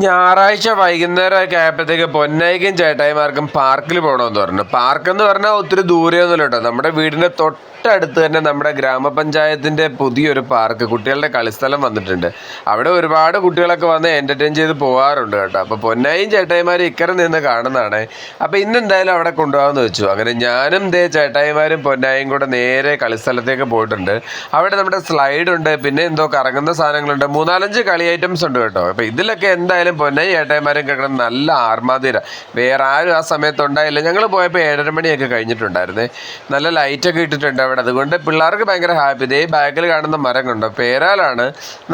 ഞായറാഴ്ച വൈകുന്നേരമൊക്കെ ആയപ്പോഴത്തേക്ക് പൊന്നൈക്കും ചേട്ടായിമാർക്കും പാർക്കിൽ പോകണമെന്ന് പറഞ്ഞു. പാർക്കെന്ന് പറഞ്ഞാൽ ഒത്തിരി ദൂരെയൊന്നുമില്ല കേട്ടോ. നമ്മുടെ വീടിൻ്റെ തൊട്ടടുത്ത് തന്നെ നമ്മുടെ ഗ്രാമപഞ്ചായത്തിൻ്റെ പുതിയൊരു പാർക്ക്, കുട്ടികളുടെ കളിസ്ഥലം വന്നിട്ടുണ്ട്. അവിടെ ഒരുപാട് കുട്ടികളൊക്കെ വന്ന് എൻ്റർടൈൻ ചെയ്ത് പോകാറുണ്ട് കേട്ടോ. അപ്പോൾ പൊന്നായും ചേട്ടായിമാരും ഇക്കരെ നിന്ന് കാണുന്നതാണ്. അപ്പോൾ ഇന്നെന്തായാലും അവിടെ കൊണ്ടുപോകാമെന്ന് വെച്ചു. അങ്ങനെ ഞാനും ചേട്ടായിമാരും പൊന്നായും കൂടെ നേരെ കളിസ്ഥലത്തേക്ക് പോയിട്ടുണ്ട്. അവിടെ നമ്മുടെ സ്ലൈഡുണ്ട്, പിന്നെ എന്തോ കറങ്ങുന്ന സാധനങ്ങളുണ്ട്, 3-4 കളി ഐറ്റംസ് ഉണ്ട് കേട്ടോ. അപ്പോൾ ഇതിലൊക്കെ എന്തായാലും പൊന്നായി ചേട്ടായിമാരും കേൾക്കണം നല്ല ആർമാതിര. വേറെ ആരും ആ സമയത്ത് ഉണ്ടായില്ല. ഞങ്ങൾ പോയപ്പോൾ 7:30 മണിയൊക്കെ കഴിഞ്ഞിട്ടുണ്ടായിരുന്നേ. നല്ല ലൈറ്റൊക്കെ ഇട്ടിട്ടുണ്ട് അവിടെ. അതുകൊണ്ട് പിള്ളേർക്ക് ഭയങ്കര ഹാപ്പി. ഇതേ ബാക്കിൽ കാണുന്ന മരം കണ്ടോ, പേരാലാണ്.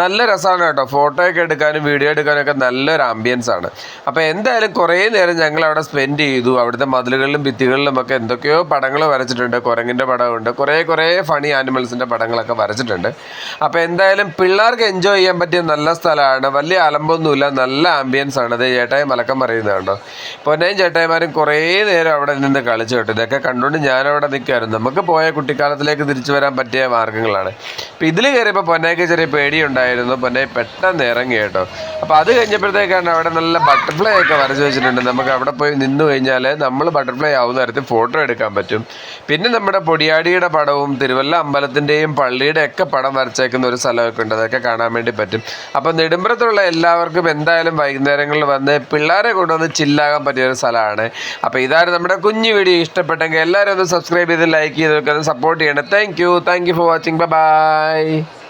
നല്ല രസമാണ് കേട്ടോ. ഫോട്ടോയൊക്കെ എടുക്കാനും വീഡിയോ എടുക്കാനൊക്കെ നല്ലൊരു ആംബിയൻസ് ആണ്. അപ്പോൾ എന്തായാലും കുറേ നേരം ഞങ്ങൾ അവിടെ സ്പെൻഡ് ചെയ്തു. അവിടുത്തെ മതിലുകളിലും ഭിത്തികളിലും ഒക്കെ എന്തൊക്കെയോ പടങ്ങൾ വരച്ചിട്ടുണ്ട്. കുരങ്ങിൻ്റെ പടമുണ്ട്, കുറേ ഫണി ആനിമൽസിൻ്റെ പടങ്ങളൊക്കെ വരച്ചിട്ടുണ്ട്. അപ്പോൾ എന്തായാലും പിള്ളേർക്ക് എൻജോയ് ചെയ്യാൻ പറ്റിയ നല്ല സ്ഥലമാണ്. വലിയ അലമ്പൊന്നുമില്ല, നല്ല ആംബിയൻസ് ആണ്. അത് ചേട്ടായി മലക്കം പറയുന്നത് കണ്ടോ. പൊന്നയും ചേട്ടായിമാരും കുറേ നേരം അവിടെ നിന്ന് കളിച്ചു കേട്ടോ. ഇതൊക്കെ കണ്ടുകൊണ്ട് ഞാനവിടെ നിൽക്കുമായിരുന്നു. നമുക്ക് പോയ കുട്ടിക്കാലത്തിലേക്ക് തിരിച്ചു വരാൻ പറ്റിയ മാർഗ്ഗങ്ങളാണ്. അപ്പോൾ ഇതിൽ കയറിയപ്പോൾ പൊന്നയ്ക്ക് ചെറിയ പേടിയുണ്ടായിരുന്നു. പൊന്നയെ പെട്ടെന്ന് ഇറങ്ങി കേട്ടോ. അപ്പോൾ അത് കഴിഞ്ഞപ്പോഴത്തേക്കാണ് അവിടെ നല്ല ബട്ടർഫ്ലൈ ഒക്കെ വരച്ച് വെച്ചിട്ടുണ്ട്. നമുക്ക് അവിടെ പോയി നിന്ന് കഴിഞ്ഞാൽ നമ്മൾ ബട്ടർഫ്ലൈ ആവുന്ന തരത്തിൽ ഫോട്ടോ എടുക്കാൻ പറ്റും. പിന്നെ നമ്മുടെ പൊടിയാടിയുടെ പടവും തിരുവല്ല അമ്പലത്തിൻ്റെയും പള്ളിയുടെ ഒക്കെ പടം വരച്ചേക്കുന്ന ഒരു സ്ഥലമൊക്കെ ഉണ്ട്. അതൊക്കെ കാണാൻ വേണ്ടി പറ്റും. അപ്പോൾ നെടുമ്പ്രത്തുള്ള എല്ലാവർക്കും എന്തായാലും വൈകുന്നേരങ്ങളിൽ വന്ന് പിള്ളേരെ കൊണ്ടുവന്ന് ചില്ലാകാൻ പറ്റിയൊരു സ്ഥലമാണ്. അപ്പോൾ ഇതായിരുന്നു നമ്മുടെ കുഞ്ഞു വീഡിയോ. ഇഷ്ടപ്പെട്ടെങ്കിൽ എല്ലാവരും ഒന്ന് സബ്സ്ക്രൈബ് ചെയ്ത് ലൈക്ക് ചെയ്ത് സപ്പോർട്ട് ചെയ്യണം. Thank you for watching. By.